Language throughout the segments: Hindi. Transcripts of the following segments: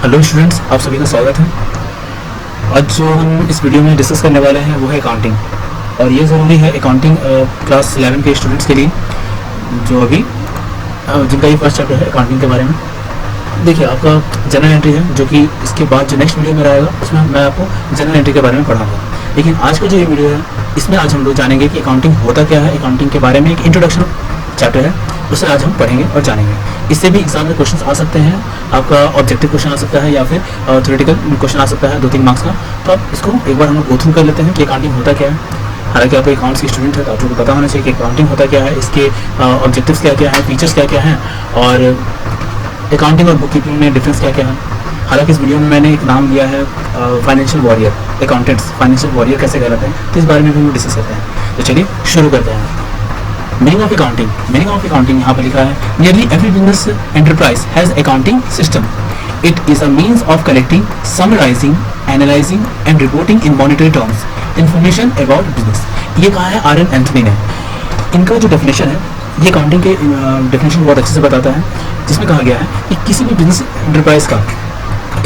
हेलो स्टूडेंट्स, आप सभी का स्वागत है। आज जो हम इस वीडियो में डिस्कस करने वाले हैं वो है अकाउंटिंग, और ये ज़रूरी है अकाउंटिंग क्लास 11 के स्टूडेंट्स के लिए जो अभी जिनका ये फर्स्ट चैप्टर है अकाउंटिंग के बारे में। देखिए, आपका जनरल एंट्री है जो कि इसके बाद जो नेक्स्ट वीडियो मेरा आएगा उसमें मैं आपको जनरल एंट्री के बारे में पढ़ाऊँगा। लेकिन आज का जो ये वीडियो है इसमें आज हम लोग जानेंगे कि अकाउंटिंग होता क्या है, अकाउंटिंग के बारे में एक इंट्रोडक्शन चैप्टर है, उसे आज हम पढ़ेंगे और जानेंगे। इससे भी एग्जाम में क्वेश्चन आ सकते हैं, आपका ऑब्जेक्टिव क्वेश्चन आ सकता है या फिर थ्योरेटिकल क्वेश्चन आ सकता है 2-3 मार्क्स का। तो आप इसको एक बार हम लोग गो थ्रू कर लेते हैं कि अकाउंटिंग होता क्या है। हालांकि आप अकाउंट्स की स्टूडेंट है तो आप लोगों को पता होना चाहिए कि अकाउंटिंग होता क्या है, इसके ऑब्जेक्टिव्स क्या क्या है, फीचर्स क्या क्या हैं, और अकाउंटिंग और बुक कीपिंग में डिफरेंस क्या क्या है। हालांकि इस वीडियो में मैंने एक नाम दिया है financial warrior, accountants financial warrior कैसे कहलाते हैं, तो इस बारे में भी हम डिस्कस करते हैं। तो चलिए शुरू करते हैं। Meaning of accounting, meaning of accounting यहाँ पर लिखा है, nearly every business enterprise has accounting system. It is a means of collecting, summarizing, analyzing and reporting in monetary terms information about business. ये कहा है आर एन एंथनी ने। इनका जो डेफिनेशन है ये अकाउंटिंग के डेफिनेशन बहुत अच्छे से बताता है, जिसमें कहा गया है कि किसी भी बिजनेस एंटरप्राइज का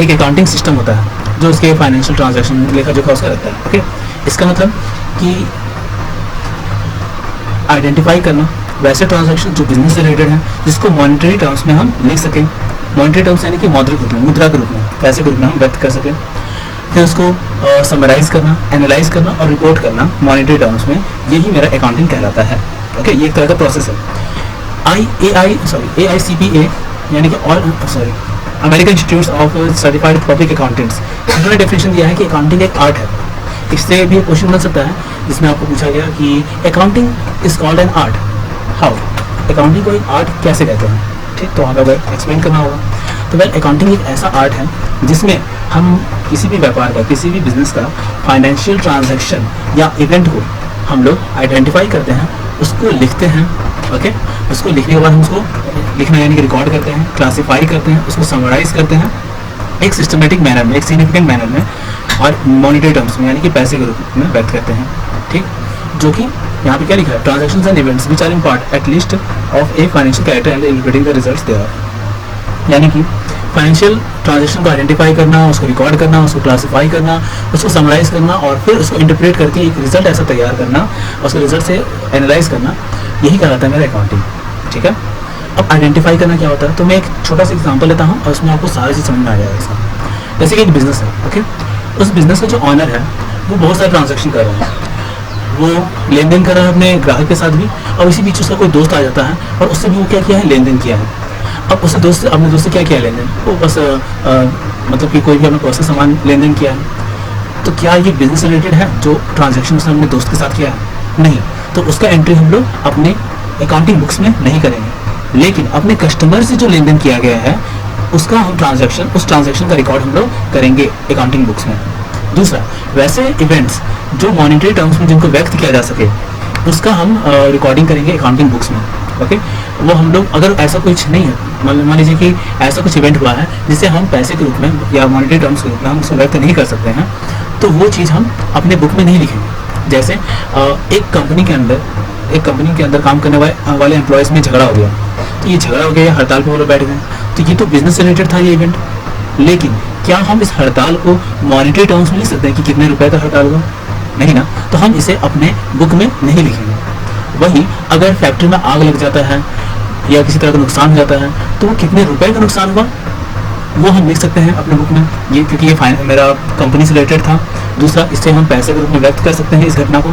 एक अकाउंटिंग सिस्टम होता है जो उसके फाइनेंशियल ट्रांजैक्शन लेखा जोखा उसका रहता है। ओके, इसका मतलब कि आइडेंटिफाई करना वैसे ट्रांजैक्शन जो बिजनेस से रिलेटेड हैं जिसको मॉनिटरी टर्म्स में हम लिख सकें। मॉनिटरी टर्म्स यानी कि मौद्रिक रूप में, मुद्रा के रूप में, पैसे के रूप में हम व्यक्त कर सकें। फिर उसको समराइज करना, एनालाइज करना और रिपोर्ट करना मॉनिटरी टर्म्स में, यही मेरा अकाउंटिंग कहलाता है। ओके, ये एक तरह का प्रोसेस है। AICPA यानी कि American institute of certified public accountants, इन्होंने डेफिनेशन दिया है कि अकाउंटिंग एक आर्ट है। इससे भी क्वेश्चन बन सकता है जिसमें आपको पूछा गया कि accounting is called an art, how, accounting को एक आर्ट कैसे कहते हैं। ठीक, तो वहाँ पर एक्सप्लेन करना होगा। तो वेल, अकाउंटिंग एक ऐसा आर्ट है जिसमें हम किसी भी व्यापार का, किसी भी बिजनेस का फाइनेंशियल ट्रांजैक्शन या इवेंट को हम लोग आइडेंटिफाई करते हैं, उसको लिखते हैं। ओके, उसको लिखने के बाद हम उसको लिखना यानी कि रिकॉर्ड करते हैं, क्लासीफाई करते हैं, उसको समराइज करते हैं एक सिस्टमेटिक मैनर में, एक सिग्निफिकेंट मैनर में, और मॉनिटरी टर्म्स में यानी कि पैसे के रूप में व्यक्त करते हैं। ठीक, जो कि यहाँ पे क्या लिखा है, transactions and events which are in part at least of a financial character and including the results there. यानी कि फाइनेंशियल ट्रांजैक्शन को आइडेंटिफाई करना, उसको रिकॉर्ड करना, उसको क्लासीफाई करना, उसको समराइज करना और फिर उसको इंटरप्रेट करके एक रिजल्ट ऐसा तैयार करना, उसको रिजल्ट से एनालाइज करना, यही कहलाता है मेरा अकाउंटिंग। ठीक है, अब आइडेंटिफाई करना क्या होता है, तो मैं एक छोटा सा एग्जांपल लेता हूँ और उसमें आपको सारी चीज़ समझ में आ जाएगा इसका। जैसे कि एक बिजनेस है। ओके, उस बिजनेस का जो ऑनर है वो बहुत सारे ट्रांजैक्शन कर रहा है, वो लेन देन कर रहा है अपने ग्राहक के साथ भी, और इसी बीच उसका कोई दोस्त आ जाता है और उससे भी वो क्या किया है, लेन देन किया है। अब उससे अपने दोस्त से क्या किया लेन देन, वो बस मतलब कि कोई भी अपने पर्सनल सामान लेन देन किया है। तो क्या ये बिजनेस रिलेटेड है जो ट्रांजैक्शन उसने अपने दोस्त के साथ किया है? नहीं। तो उसका एंट्री हम लोग अपने अकाउंटिंग बुक्स में नहीं करेंगे, लेकिन अपने कस्टमर से जो लेन देन किया गया है उसका हम उस ट्रांजैक्शन का रिकॉर्ड हम लोग करेंगे अकाउंटिंग बुक्स में। दूसरा, वैसे इवेंट्स जो मॉनिटरी टर्म्स में जिनको व्यक्त किया जा सके उसका हम रिकॉर्डिंग करेंगे अकाउंटिंग बुक्स में। ओके, वो हम लोग, अगर ऐसा कुछ नहीं है, मान लीजिए कि ऐसा कुछ इवेंट हुआ है जिसे हम पैसे के रूप में या मॉनिटरी टर्म्स के रूप में हम उसको व्यक्त नहीं कर सकते हैं, तो वो चीज़ हम अपने बुक में नहीं लिखेंगे। जैसे एक कंपनी के अंदर काम करने वाले एम्प्लॉयज़ में झगड़ा हो गया, तो ये झगड़ा हो गया या हड़ताल पर वो लोग बैठ गए, तो ये तो बिजनेस रिलेटेड था ये इवेंट, लेकिन क्या हम इस हड़ताल को मॉनिटरी टर्म्स में लिख सकते हैं कि कितने रुपए का हड़ताल हुआ? नहीं ना, तो हम इसे अपने बुक में नहीं लिखेंगे। वही अगर फैक्ट्री में आग लग जाता है या किसी तरह का नुकसान हो जाता है तो वो कितने रुपए का नुकसान हुआ वो हम लिख सकते हैं अपने बुक में, ये क्योंकि ये मेरा कंपनी से रिलेटेड था। दूसरा, इससे हम पैसे के रूप में व्यक्त कर सकते हैं इस घटना को।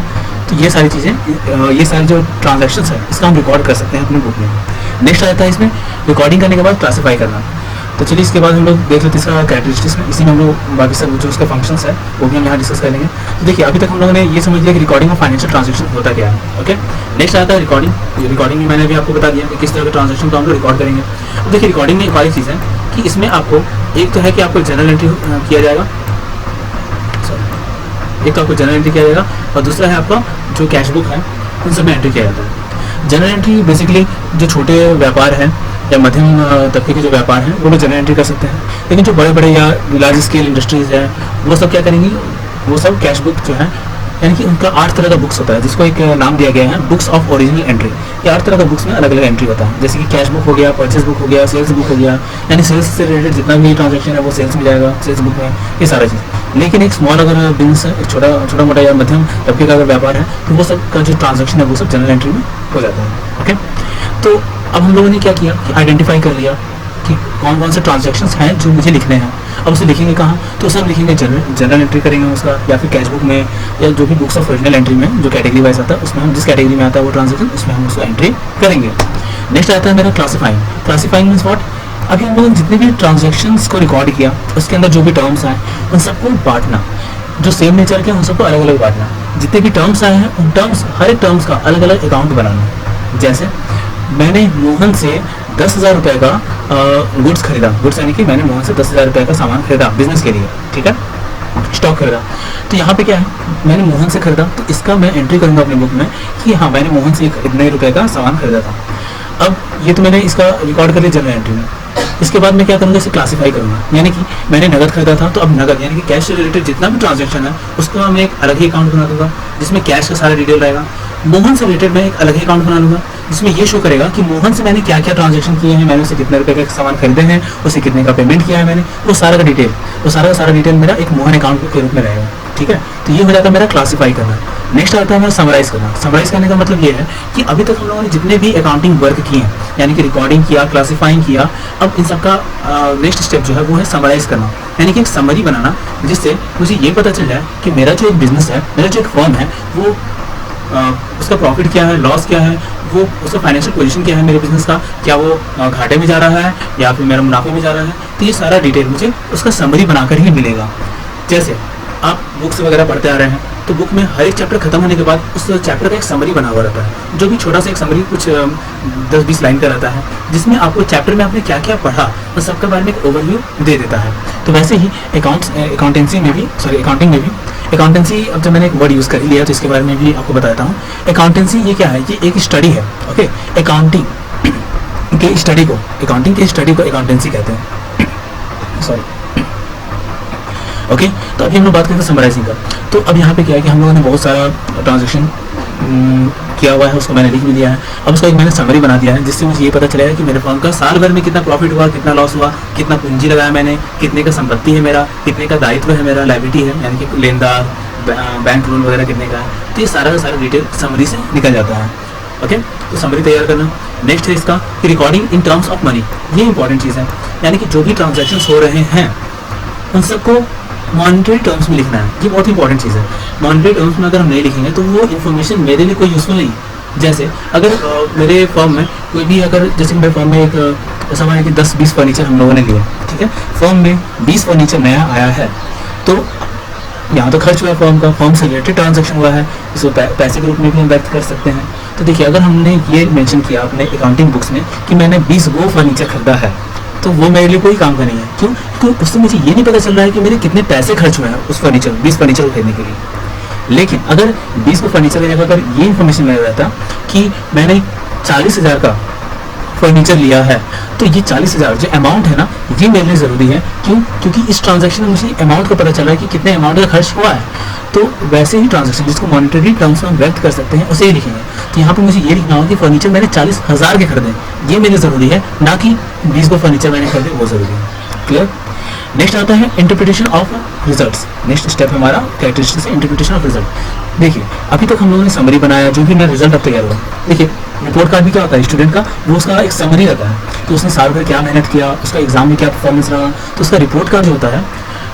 तो ये सारी चीज़ें, ये सारी जो ट्रांजैक्शंस है इसका हम रिकॉर्ड कर सकते हैं अपने बुक में। नेक्स्ट आता है इसमें रिकॉर्डिंग करने के बाद क्लासीफाई करना। तो चलिए इसके बाद हम लोग देख लेते हैं इसका कैरेक्टरिस्टिक्स में, इसी में हम लोग बाकी सब जो उसका फंक्शंस है वो भी हम यहाँ डिस्कस करेंगे। तो देखिए, अभी तक हम लोगों ने ये समझ लिया कि रिकॉर्डिंग ऑफ फाइनेंशियल ट्रांजैक्शन होता क्या है। ओके, नेक्स्ट आता है रिकॉर्डिंग। रिकॉर्डिंग में मैंने भी आपको बता दिया कि किस तरह के ट्रांजैक्शन को हम लोग रिकॉर्ड करेंगे। तो देखिए, रिकॉर्डिंग में एक वाली चीज़ है कि इसमें आपको एक तो है कि आपको जनरल एंट्री किया जाएगा, एक तो आपको जनरल एंट्री किया जाएगा और दूसरा है आपका जो कैश बुक है उन सब में एंट्री किया जाता है। जनरल एंट्री बेसिकली जो छोटे व्यापार हैं या मध्यम तबके के जो व्यापार हैं वो लोग जनरल एंट्री कर सकते हैं, लेकिन जो बड़े बड़े या लार्ज स्केल इंडस्ट्रीज़ हैं वो सब क्या करेंगी, वो सब कैश बुक जो है यानी कि उनका 8 तरह का बुक्स होता है, जिसको एक नाम दिया गया है बुक्स ऑफ ओरिजिनल एंट्री। ये 8 तरह का बुक्स में अलग अलग एंट्री होता है, जैसे कि कैश बुक हो गया, परचेस बुक हो गया, सेल्स बुक हो गया, यानी सेल्स से रिलेटेड जितना भी ट्रांजेक्शन है वो सेल्स में जाएगा, सेल्स बुक में, ये सारा चीज़। लेकिन एक स्मॉल अगर बिजनेस है, एक छोटा मोटा या मध्यम तबके का अगर व्यापार है, तो वो सब का जो ट्रांजेक्शन है वो सब जनरल एंट्री में हो जाता है। ओके, तो अब हम लोगों ने क्या किया कि आइडेंटिफाई कर लिया कि कौन कौन से ट्रांजेक्शन्स हैं जो मुझे लिखने हैं। अब उसे लिखेंगे कहाँ, तो उसे हम लिखेंगे जनरल एंट्री करेंगे उसका, या फिर कैश बुक में, या जो भी बुक्स ऑफ ओरिजिनल एंट्री में जो कैटेगरी वाइज आता है उसमें हम जिस कैटेगरी में आता है वो ट्रांजेक्शन, उसमें हम उसको एंट्री करेंगे। नेक्स्ट आता है मेरा क्लासीफाइंग। क्लासीफाइंग मीन्स व्हाट, अभी हम लोगों ने जितने भी ट्रांजेक्शन्स को रिकॉर्ड किया उसके अंदर जो भी टर्म्स आए उन सबको बांटना, जो सेम नेचर के उन सबको अलग अलग बांटना। जितने भी टर्म्स आए हैं उन टर्म्स, हर एक टर्म्स का अलग अलग अकाउंट बनाना। जैसे मैंने मोहन से 10,000 रुपये का गुड्स खरीदा, गुड्स यानी कि मैंने मोहन से 10,000 रुपये का सामान खरीदा बिजनेस के लिए, ठीक है, स्टॉक खरीदा। तो यहाँ पे क्या है, मैंने मोहन से खरीदा, तो इसका मैं एंट्री करूँगा अपनी बुक में कि हाँ मैंने मोहन से इतने रुपये का सामान खरीदा था। अब ये तो मैंने इसका रिकॉर्ड कर लिया जनरल एंट्री में। इसके बाद मैं क्या करूँगा, इसे क्लासीफाई करूँगा, यानी कि मैंने नगद खरीदा था, तो अब नगद यानी कि कैश से रिलेटेड जितना भी ट्रांजेक्शन है उसका मैं एक अलग ही अकाउंट बना दूंगा जिसमें कैश का सारा डिटेल रहेगा। मोहन से रिलेटेड मैं एक अलग ही अकाउंट बना लूँगा जिसमें ये शो करेगा कि मोहन से मैंने क्या क्या ट्रांजेक्शन किए हैं, मैंने उसे कितने रुपए का सामान खरीदे हैं, उसे कितने का पेमेंट किया है मैंने, वो सारा का डिटेल, वो सारा डिटेल मेरा एक मोहन अकाउंट के रूप में रहेगा। ठीक है, तो ये हो जाता है मेरा क्लासीफाई करना। नेक्स्ट आता है मेरा समराइज करना। समराइज करने का मतलब ये है कि अभी तक हम लोगों ने जितने भी अकाउंटिंग वर्क किए हैं, यानी कि रिकॉर्डिंग किया, क्लासीफाइंग किया, अब इन सब का नेक्स्ट स्टेप जो है वो है समराइज करना, यानी कि एक समरी बनाना जिससे मुझे ये पता चल जाए कि मेरा जो एक बिजनेस है, मेरा जो एक फर्म है, वो उसका प्रॉफिट क्या है, लॉस क्या है, वो उसका फाइनेंशियल पोजीशन क्या है मेरे बिजनेस का, क्या वो घाटे में जा रहा है या फिर मेरा मुनाफे में जा रहा है। तो ये सारा डिटेल मुझे उसका समरी बनाकर ही मिलेगा। जैसे आप बुक्स वगैरह पढ़ते आ रहे हैं तो बुक में हर एक चैप्टर खत्म होने के बाद उस चैप्टर का एक समरी बना हुआ रहता है, जो भी छोटा सा एक समरी कुछ 10-20 लाइन का रहता है, जिसमें आपको चैप्टर में आपने क्या क्या पढ़ा उस सबके बारे में एक ओवरव्यू दे देता है। तो वैसे ही अकाउंटिंग में भी अब जब मैंने एक वर्ड यूज़ कर लिया तो इसके बारे में भी आपको बताता हूँ। अकाउंटेंसी ये क्या है, ये एक स्टडी है। ओके, अकाउंटिंग के स्टडी को अकाउंटेंसी कहते हैं। सॉरी, ओके, तो अभी हम लोग बात करते हैं समराइजिंग का। तो अब यहाँ पे क्या है कि हम लोगों ने बहुत सारा ट्रांजेक्शन किया हुआ है, उसको मैंने लिख भी दिया है। अब उसका एक मैंने समरी बना दिया है जिससे मुझे ये पता चलेगा कि मेरे फर्म का साल भर में कितना प्रॉफिट हुआ, कितना लॉस हुआ, कितना पूंजी लगाया मैंने, कितने का संपत्ति है मेरा, कितने का दायित्व है मेरा, लायबिलिटी है यानी कि लेनदार, बैंक लोन वगैरह कितने का है। तो ये सारा का सारा डिटेल समरी से निकल जाता है। ओके, तो समरी तैयार करना। नेक्स्ट है इसका recording in terms of money. ये इंपॉर्टेंट चीज़ है, यानी कि जो भी ट्रांजेक्शन हो रहे हैं उन सबको मॉनिटरी टर्म्स में लिखना है। ये बहुत इंपॉर्टेंट चीज़ है। मॉनिटरी टर्म्स में अगर हम नहीं लिखेंगे तो वो इन्फॉर्मेशन मेरे लिए कोई यूजफुल नहीं। जैसे अगर मेरे फर्म में कोई भी अगर जैसे मेरे फर्म में एक ऐसा है कि 10-20 फर्नीचर हम लोगों ने लिए, ठीक है, फर्म में 20 फर्नीचर नया आया है, तो यहाँ तो खर्च हुआ है फर्म का, फर्म से रिलेटेड ट्रांजेक्शन हुआ है, इसको पैसे के रूप में भी हम व्यक्त कर सकते हैं। तो देखिए, अगर हमने ये मेंशन किया अपने अकाउंटिंग बुक्स में कि मैंने 20 वो फर्नीचर खरीदा है, तो वो मेरे लिए कोई काम का नहीं है। क्यों? क्योंकि उससे मुझे ये नहीं पता चल रहा है कि मेरे कितने पैसे खर्च हुए हैं उस 20 फर्नीचर को खरीदने के लिए। लेकिन अगर 20 को फर्नीचर लेने पर ये इन्फॉर्मेशन मिल रहता कि मैंने 40,000 का फर्नीचर लिया है, तो ये 40,000 जो अमाउंट है ना, ये मेरे लिए ज़रूरी है। क्यों? क्योंकि इस ट्रांजैक्शन में मुझे अमाउंट का पता चल रहा है कि कितने अमाउंट का खर्च हुआ है। तो वैसे ही ट्रांजैक्शन जिसको मॉनिटरी टर्म्स में व्यक्त कर सकते हैं उसे ही लिखेंगे। तो यहाँ पर मुझे ये लिखना होगा कि फर्नीचर मैंने 40,000 के खरीदे, ये मेरे ज़रूरी है, ना कि 20 को फर्नीचर मैंने खरीदे वो ज़रूरी है। क्लियर? नेक्स्ट आता है interpretation of results. Next step हमारा कैरेक्टरिस्टिक्स है इंटरप्रिटेशन ऑफ रिजल्ट। देखिए, अभी तक हम लोगों ने समरी बनाया, जो भी मेरा रिजल्ट अब तैयार हुआ। देखिए, रिपोर्ट कार्ड भी क्या होता है स्टूडेंट का, वो उसका एक समरी रहता है, तो उसने साल भर क्या मेहनत किया, उसका एग्जाम में क्या परफॉर्मेंस रहा, तो उसका रिपोर्ट कार्ड जो होता है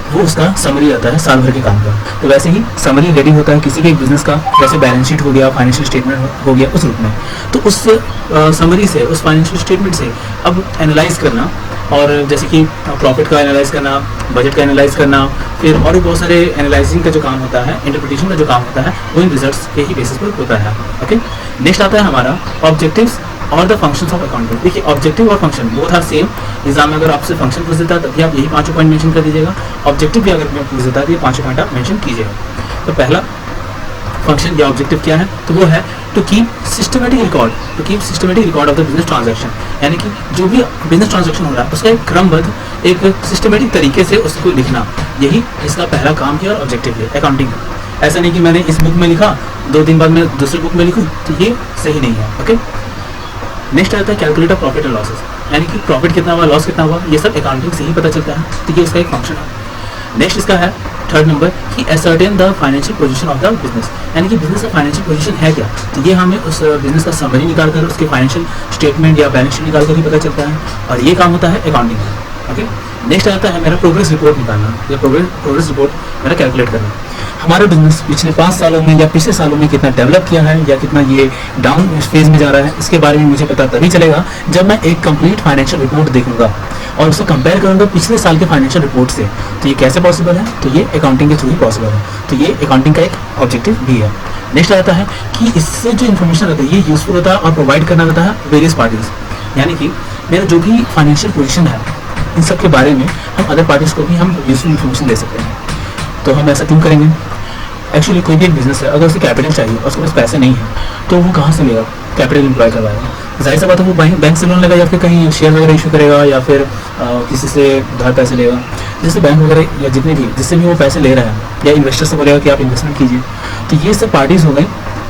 वो उसका समरी रहता है साल भर के काम का। तो वैसे ही समरी रेडी होता है किसी भी एक बिजनेस का, जैसे बैलेंस शीट हो गया, फाइनेंशियल स्टेटमेंट हो गया, उस रूप में। तो उस समरी से, उस फाइनेंशियल स्टेटमेंट से अब एनालाइज करना, और जैसे कि प्रॉफिट का एनालाइज करना, बजट का एनालाइज करना, फिर और भी बहुत सारे एनालाइजिंग का जो काम होता है, इंटरप्रिटेशन का जो काम होता है, वो इन रिजल्ट्स के ही बेसिस पर होता है। ओके, नेक्स्ट आता है हमारा ऑब्जेक्टिव्स और द फंक्शंस ऑफ अकाउंटिंग। देखिए, ऑब्जेक्टिव और function both are same. Exam में अगर आपसे फंक्शन पूछ देता है तभी आप यही 5 पॉइंट मेंशन कर दीजिएगा। ऑब्जेक्टिव भी अगर पूछ देता है तो ये 5 पॉइंट आप मेंशन कीजिएगा। तो पहला फंक्शन या ऑब्जेक्टिव क्या है, तो वो है to keep systematic record of the business transaction. यानी कि जो भी बिजनेस ट्रांजैक्शन हो रहा है उसका एक क्रमबद्ध, एक सिस्टमेटिक तरीके से उसको लिखना, यही इसका पहला काम है और ऑब्जेक्टिव है अकाउंटिंग का। ऐसा नहीं कि मैंने इस बुक में लिखा 2 दिन बाद मैं दूसरी बुक में लिखूँ, तो ये सही नहीं है। ओके, नेक्स्ट आता है calculate of profit and losses, यानी कि प्रॉफिट कितना हुआ, लॉस कितना हुआ, ये सब अकाउंटिंग से ही पता चलता है, तो ये उसका एक फंक्शन है। नेक्स्ट इसका है थर्ड नंबर कि ascertain the financial position of the business, यानी कि बिजनेस का फाइनेंशियल पोजीशन है क्या, तो ये हमें उस बिजनेस का समरी निकाल कर उसके फाइनेंशियल स्टेटमेंट या बैलेंस शीट निकाल कर ही पता चलता है, और ये काम होता है अकाउंटिंग का। ओके, नेक्स्ट आता है मेरा प्रोग्रेस रिपोर्ट निकालना या प्रोग्रेस रिपोर्ट मेरा कैलकुलेट करना। हमारा बिजनेस पिछले 5 सालों में या पिछले सालों में कितना डेवलप किया है या कितना ये डाउन फेज में जा रहा है, इसके बारे में मुझे पता तभी चलेगा जब मैं एक कंप्लीट फाइनेंशियल रिपोर्ट देखूंगा और उसको कंपेयर करूंगा पिछले साल के फाइनेंशियल रिपोर्ट से। तो ये कैसे पॉसिबल है, तो ये अकाउंटिंग के थ्रू ही पॉसिबल है, तो ये अकाउंटिंग का एक ऑब्जेक्टिव भी है। नेक्स्ट आता है कि इससे जो इन्फॉर्मेशन रहता है ये यूजफुल होता है और प्रोवाइड करना रहता है वेरियस पार्टीज, यानी कि मेरा जो भी फाइनेंशियल पोजीशन है इन सब के बारे में हम अदर पार्टीज को भी हम यूजफुल इन्फॉर्मेशन दे सकते हैं। तो हम ऐसा क्यों करेंगे, एक्चुअली कोई भी एक बिजनेस है, अगर उसे कैपिटल चाहिए और उसके पास पैसे नहीं है तो वो कहाँ से लेगा, कैपिटल एम्प्लॉय करवाएगा, जाहिर सी बात है वो बैंक से लोन लेगा या फिर कहीं शेयर वगैरह इशू करेगा या फिर किसी से उधार पैसे लेगा, जैसे बैंक वगैरह या जितने भी जिससे भी वो पैसे ले रहा है, या इन्वेस्टर से बोलेगा कि आप इन्वेस्टमेंट कीजिए। तो ये सब पार्टीज हो गई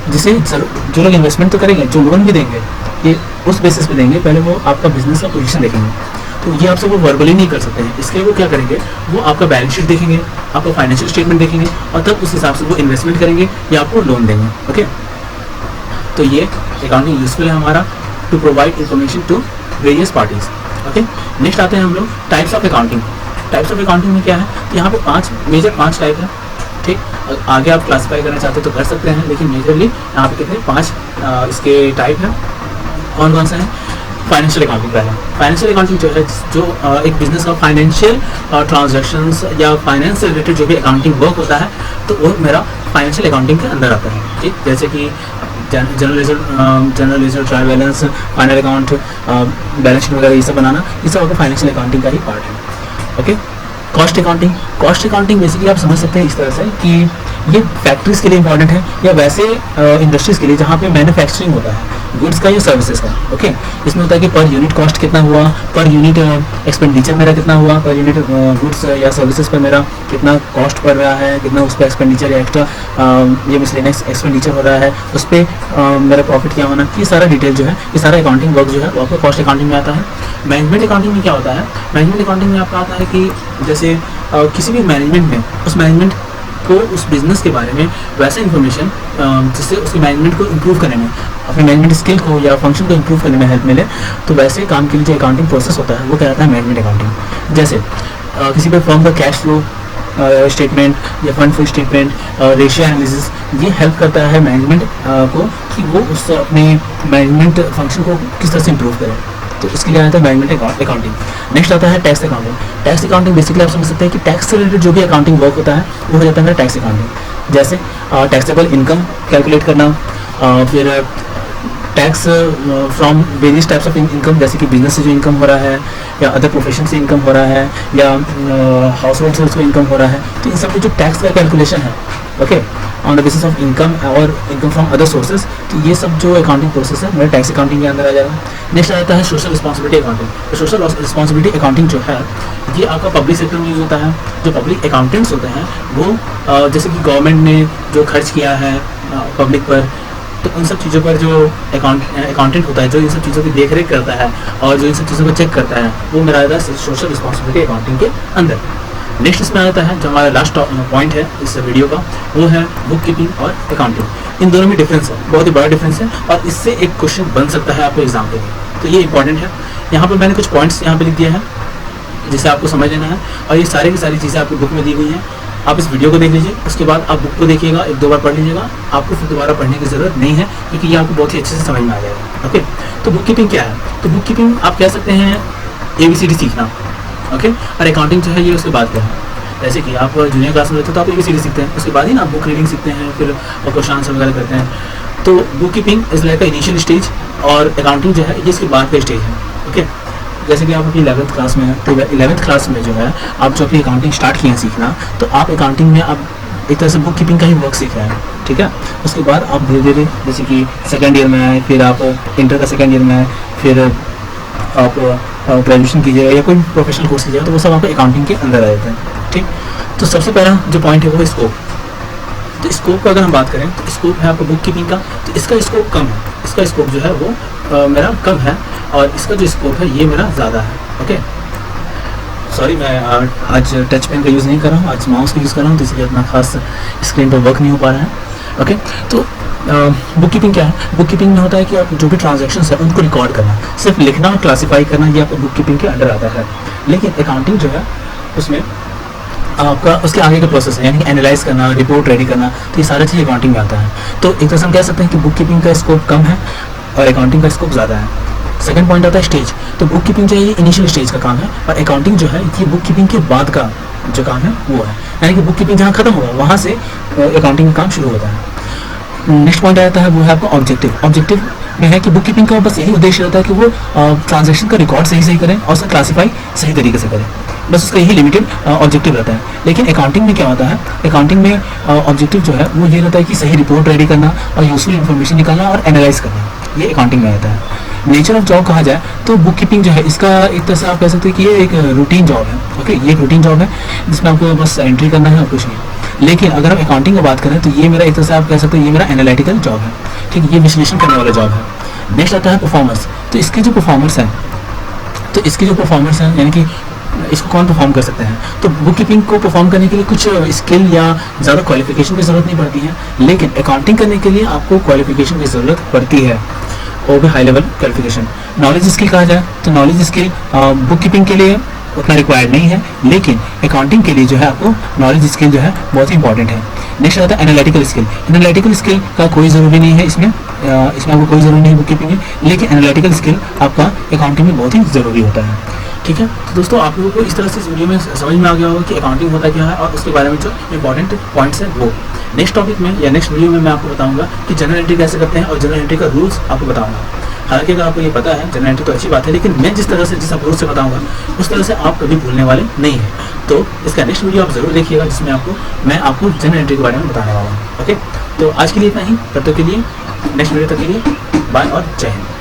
जिसे जो लोग इन्वेस्टमेंट तो करेंगे, जो लोन भी देंगे ये उस बेसिस पे देंगे, पहले वो आपका बिजनेस का पोजीशन देखेंगे, तो ये आपसे वो वर्बली नहीं कर सकते हैं, इसके वो क्या करेंगे, वो आपका बैलेंस शीट देखेंगे, आपका फाइनेंशियल स्टेटमेंट देखेंगे और तब उस हिसाब से वो इन्वेस्टमेंट करेंगे या आपको लोन देंगे। ओके, तो ये अकाउंटिंग यूजफुल है हमारा to provide information to various parties. Okay, next आते हैं हम लोग types of accounting. Types of accounting में क्या है, तो यहाँ पे 5 टाइप है। ठीक, आगे आप क्लासीफाई करना चाहते हो तो कर सकते हैं, लेकिन मेजरली यहाँ पे कितने 5 इसके टाइप है। कौन कौन सा है, फाइनेंशियल अकाउंटिंग पहले। फाइनेंशियल अकाउंटिंग जो है, जो एक बिजनेस का फाइनेंशियल ट्रांजैक्शंस या फाइनेंस से रिलेटेड जो भी अकाउंटिंग वर्क होता है तो वो मेरा फाइनेंशियल अकाउंटिंग के अंदर आता है। ठीक, जैसे कि general ledger, trial balance, final account, balance sheet वगैरह ये सब बनाना, ये सब आपका फाइनेंशियल अकाउंटिंग का ही पार्ट है। ओके, कॉस्ट अकाउंटिंग बेसिकली आप समझ सकते हैं इस तरह से कि ये फैक्ट्रीज के लिए इंपॉर्टेंट है या वैसे इंडस्ट्रीज के लिए जहाँ पे मैन्युफैक्चरिंग होता है गुड्स का या सर्विसेज का। ओके, इसमें होता है कि पर यूनिट कॉस्ट कितना हुआ, पर यूनिट एक्सपेंडिचर मेरा कितना हुआ, पर यूनिट गुड्स या सर्विसेज पर मेरा कितना कॉस्ट पड़ रहा है, कितना उस पर एक्सपेंडिचर या एक्स्ट्रा ये मिसलेनियस एक्सपेंडिचर हो रहा है, उस पर मेरा प्रॉफिट क्या होना, ये सारा डिटेल जो है, ये सारा अकाउंटिंग वर्क जो है वो आपको कॉस्ट अकाउंटिंग में आता है। मैनेजमेंट अकाउंटिंग में क्या होता है, मैनेजमेंट अकाउंटिंग में आपका आता है कि जैसे किसी भी मैनेजमेंट में उस मैनेजमेंट को उस बिजनेस के बारे में वैसे इन्फॉर्मेशन जिससे उसके मैनेजमेंट को इम्प्रूव करने में, अपने मैनेजमेंट स्किल को या फंक्शन को इम्प्रूव करने में हेल्प मिले, तो वैसे काम के लिए जो अकाउंटिंग प्रोसेस होता है वो कहलाता है मैनेजमेंट अकाउंटिंग। जैसे किसी भी फर्म का कैश फ्लो स्टेटमेंट या fund flow statement, ratio analysis, ये हेल्प करता है मैनेजमेंट को कि वो उस अपने मैनेजमेंट फंक्शन को किस तरह से इम्प्रूव करे, तो इसके लिए आता है मैनेजमेंट अकाउंटिंग। नेक्स्ट आता है tax accounting. Tax accounting basically आप समझ सकते हैं कि टैक्स से रिलेटेड जो भी अकाउंटिंग वर्क होता है वो हो जाता है मेरा टैक्स अकाउंटिंग। जैसे टैक्सेबल इनकम कैलकुलेट करना, फिर tax from various types of income, जैसे कि बिजनेस से जो इनकम हो रहा है या अदर प्रोफेशन से इनकम हो रहा है या हाउस होल्ड से उसको इनकम हो रहा है, तो इन सब में जो टैक्स का कैलकुलेशन है, okay, on the basis of income और इनकम फ्रॉम अदर सोर्सेज, तो ये सब जो अकाउंटिंग प्रोसेस है मेरा टैक्स अकाउंटिंग के अंदर आ जाएगा। नेक्स्ट आता है सोशल रिस्पॉन्सिबिलिटी अकाउंटिंग। तो सोशल रिस्पॉन्सिबिलिटी अकाउंटिंग जो है ये आपका पब्लिक सेक्टर में यूज होता है। जो पब्लिक अकाउंटेंट्स होते हैं वो जैसे कि गवर्नमेंट ने जो खर्च किया है पब्लिक पर, तो उन सब चीज़ों पर जो अकाउंटेंट होता है जो इन सब चीज़ों की देख रेख करता है और जो इन सब चीज़ों को चेक करता है, वो मेरा आता है सोशल रिस्पॉन्सिबिलिटी अकाउंटिंग के अंदर। नेक्स्ट इसमें आता है जो हमारा लास्ट पॉइंट है इस वीडियो का, वो है बुक कीपिंग और अकाउंटिंग। इन दोनों में डिफरेंस है, बहुत ही बड़ा डिफरेंस है और इससे एक क्वेश्चन बन सकता है आपको एग्जाम के लिए, तो ये इंपॉर्टेंट है। यहाँ पर मैंने कुछ पॉइंट्स यहाँ पे लिख दिया है जिसे आपको समझ लेना है, और ये सारी की सारी चीज़ें आपकी बुक में दी हुई हैं। आप इस वीडियो को देख लीजिए, उसके बाद आप बुक को देखिएगा, 1-2 बार पढ़ लीजिएगा, आपको फिर दोबारा पढ़ने की ज़रूरत नहीं है क्योंकि ये आपको बहुत ही अच्छे से समझ में आ जाएगा। ओके, तो बुक कीपिंग क्या है, तो बुक कीपिंग आप कह सकते हैं ABCD सीखना। ओके, और अकाउंटिंग जो है ये उसके बाद क्या है, जैसे कि आप जूनियर क्लास में रहते हो तो आप ABCD सीखते हैं, उसके बाद ही ना आप बुक रीडिंग सीखते हैं, फिर क्वेश्चन आंसर वगैरह करते हैं। तो book keeping is like initial stage और अकाउंटिंग जो है ये इसके बाद का स्टेज है। ओके, जैसे कि आप अपनी 11th क्लास में हैं तो 11th क्लास में जो है आप जो अपनी अकाउंटिंग स्टार्ट किए हैं सीखना, तो आप अकाउंटिंग में आप एक तरह से बुक कीपिंग का ही वर्क सीख रहे हैं। ठीक है, उसके बाद आप धीरे धीरे जैसे कि सेकेंड ईयर में आए, फिर आप इंटर का सेकेंड ईयर में आए, फिर आप ग्रेजुएशन कीजिएगा या कोई प्रोफेशनल कोर्स कीजिएगा, तो वो सब आपको अकाउंटिंग के अंदर आ जाता है। ठीक, तो सबसे पहला जो पॉइंट है वो स्कोप। तो स्कोप का अगर हम बात करें तो स्कोप है आपका बुक कीपिंग का, तो इसका स्कोप कम है, इसका स्कोप जो है वो मेरा कम है और इसका जो स्कोप है ये मेरा ज़्यादा है। ओके, सॉरी मैं आज टच पेन का यूज़ नहीं कर रहा हूँ, आज माउस का यूज़ कर रहा हूँ, तो इसलिए इतना खास स्क्रीन पर वर्क नहीं हो पा रहा है। ओके, तो बुक कीपिंग क्या है? बुक कीपिंग में होता है कि आप जो भी ट्रांजैक्शंस है उनको रिकॉर्ड करना, सिर्फ लिखना और क्लासीफाई करना, ये आपको बुक कीपिंग के अंडर आता है। लेकिन अकाउंटिंग जो है उसमें आपका उसके आगे का प्रोसेस है, यानी कि एनालाइज करना, रिपोर्ट रेडी करना, तो ये सारा चीज़ अकाउंटिंग में आता है। तो एक तरह से हम कह सकते हैं कि बुक कीपिंग का स्कोप कम है और अकाउंटिंग का स्कोप ज़्यादा है। सेकंड पॉइंट आता है स्टेज। तो बुक कीपिंग जो है ये इनिशियल स्टेज का काम है और अकाउंटिंग जो है ये बुक कीपिंग के बाद का जो काम है वो है, यानी कि बुक कीपिंग जहाँ खत्म होगा वहाँ से अकाउंटिंग का काम शुरू होता है। नेक्स्ट पॉइंट आता है वो है आपका ऑब्जेक्टिव। ऑब्जेक्टिव में है कि बुक कीपिंग का बस यही उद्देश्य रहता है कि वो ट्रांजैक्शन का रिकॉर्ड सही करें और उसका क्लासीफाई सही तरीके से करें, बस उसका यही लिमिटेड ऑब्जेक्टिव रहता है। लेकिन अकाउंटिंग में क्या होता है, अकाउंटिंग में ऑब्जेक्टिव जो है वो ये रहता है कि सही रिपोर्ट रेडी करना और यूजफुल इन्फॉर्मेशन निकालना और एनालाइज करना, ये अकाउंटिंग में रहता है। नेचर ऑफ जॉब कहा जाए तो बुक कीपिंग जो है इसका एक तरह से आप कह सकते हैं कि ये एक रूटीन जॉब है। ओके, ये एक रूटीन जॉब है जिसमें आपको बस एंट्री करना है और कुछ नहीं। लेकिन अगर हम अकाउंटिंग की बात करें तो ये मेरा एक तरह से आप कह सकते हैं ये मेरा एनालिटिकल जॉब है, ठीक है, ये विश्लेषण करने वाला जॉब है। नेक्स्ट आता है परफॉर्मेंस। तो इसके जो परफॉर्मेंस है, तो इसकी जो परफॉर्मेंस है यानी कि इसको कौन परफॉर्म कर सकते हैं, तो बुक कीपिंग को परफॉर्म करने के लिए कुछ स्किल या ज़्यादा क्वालिफिकेशन की ज़रूरत नहीं पड़ती है, लेकिन अकाउंटिंग करने के लिए आपको क्वालिफिकेशन की ज़रूरत पड़ती है, वो भी high level qualification. Knowledge skill कहा जाए तो नॉलेज स्किल बुक कीपिंग के लिए उतना रिक्वायर्ड नहीं है, लेकिन अकाउंटिंग के लिए जो है आपको नॉलेज स्किल जो है बहुत ही इंपॉर्टेंट है। नेक्स्ट आता है एनालिटिकल स्किल। एनालिटिकल स्किल का कोई ज़रूरी नहीं है इसमें आपको कोई ज़रूरी नहीं है बुक कीपिंग में, लेकिन एनालिटिकल स्किल आपका अकाउंटिंग में बहुत ही ज़रूरी होता है। ठीक है, तो दोस्तों आप लोगों को इस तरह से इस वीडियो में समझ में आ गया होगा कि अकाउंटिंग होता क्या है और उसके बारे में जो इंपॉर्टेंट पॉइंट्स हैं वो। नेक्स्ट टॉपिक में या नेक्स्ट वीडियो में मैं आपको बताऊंगा कि जनरल एंट्री कैसे करते हैं और जनरल एंट्री का रूल्स आपको बताऊंगा। हालांकि अगर आपको ये पता है जनरल एंट्री तो अच्छी बात है, लेकिन मैं जिस तरह से जिस अप्रोच से बताऊंगा उस तरह से आप कभी भूलने वाले नहीं हैं। तो इसका नेक्स्ट वीडियो आप जरूर देखिएगा जिसमें मैं आपको जनरल एंट्री के बारे में बताने वाला हूँ। ओके, तो आज के लिए इतना ही, तब तक के लिए नेक्स्ट वीडियो तक के लिए बाय और जय हिंद।